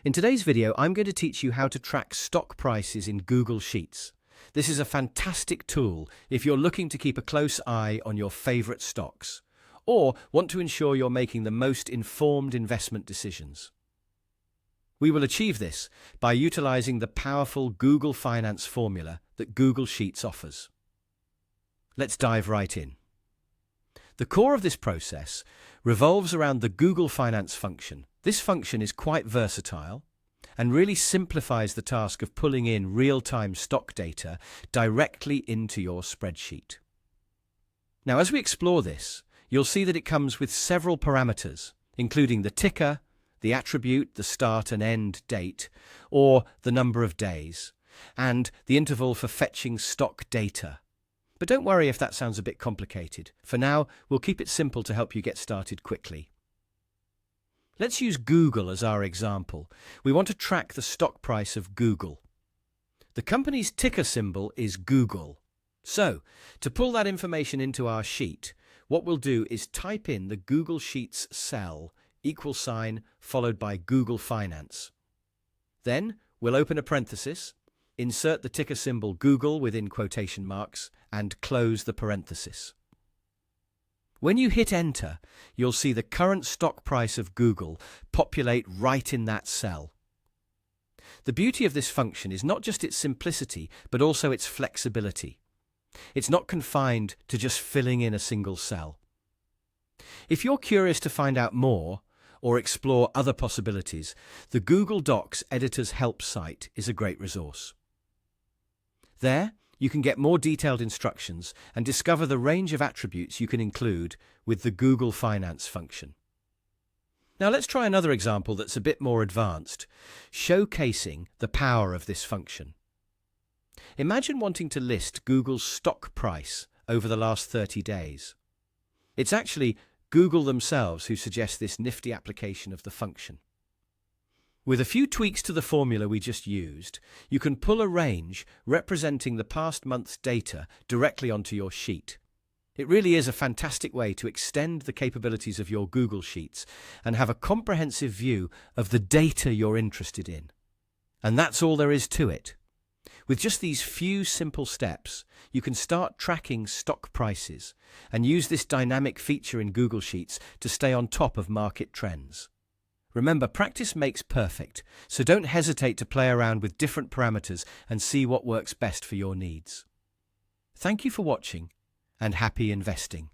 In today's video, I'm going to teach you how to track stock prices in Google Sheets. This is a fantastic tool if you're looking to keep a close eye on your favorite stocks or want to ensure you're making the most informed investment decisions. We will achieve this by utilizing the powerful Google Finance formula that Google Sheets offers. Let's dive right in. The core of this process revolves around the Google Finance function. This function is quite versatile and really simplifies the task of pulling in real-time stock data directly into your spreadsheet. Now, as we explore this, you'll see that it comes with several parameters, including the ticker, the attribute, the start and end date, or the number of days, and the interval for fetching stock data. But don't worry if that sounds a bit complicated. For now, we'll keep it simple to help you get started quickly. Let's use Google as our example. We want to track the stock price of Google. The company's ticker symbol is Google. So, to pull that information into our sheet, what we'll do is type in the Google Sheets cell =, followed by Google Finance. Then, we'll open a parenthesis, insert the ticker symbol Google within quotation marks, and close the parenthesis. When you hit enter, you'll see the current stock price of Google populate right in that cell. The beauty of this function is not just its simplicity, but also its flexibility. It's not confined to just filling in a single cell. If you're curious to find out more or explore other possibilities, the Google Docs Editor's Help site is a great resource. There, you can get more detailed instructions and discover the range of attributes you can include with the Google Finance function. Now let's try another example that's a bit more advanced, showcasing the power of this function. Imagine wanting to list Google's stock price over the last 30 days. It's actually Google themselves who suggest this nifty application of the function. With a few tweaks to the formula we just used, you can pull a range representing the past month's data directly onto your sheet. It really is a fantastic way to extend the capabilities of your Google Sheets and have a comprehensive view of the data you're interested in. And that's all there is to it. With just these few simple steps, you can start tracking stock prices and use this dynamic feature in Google Sheets to stay on top of market trends. Remember, practice makes perfect, so don't hesitate to play around with different parameters and see what works best for your needs. Thank you for watching, and happy investing.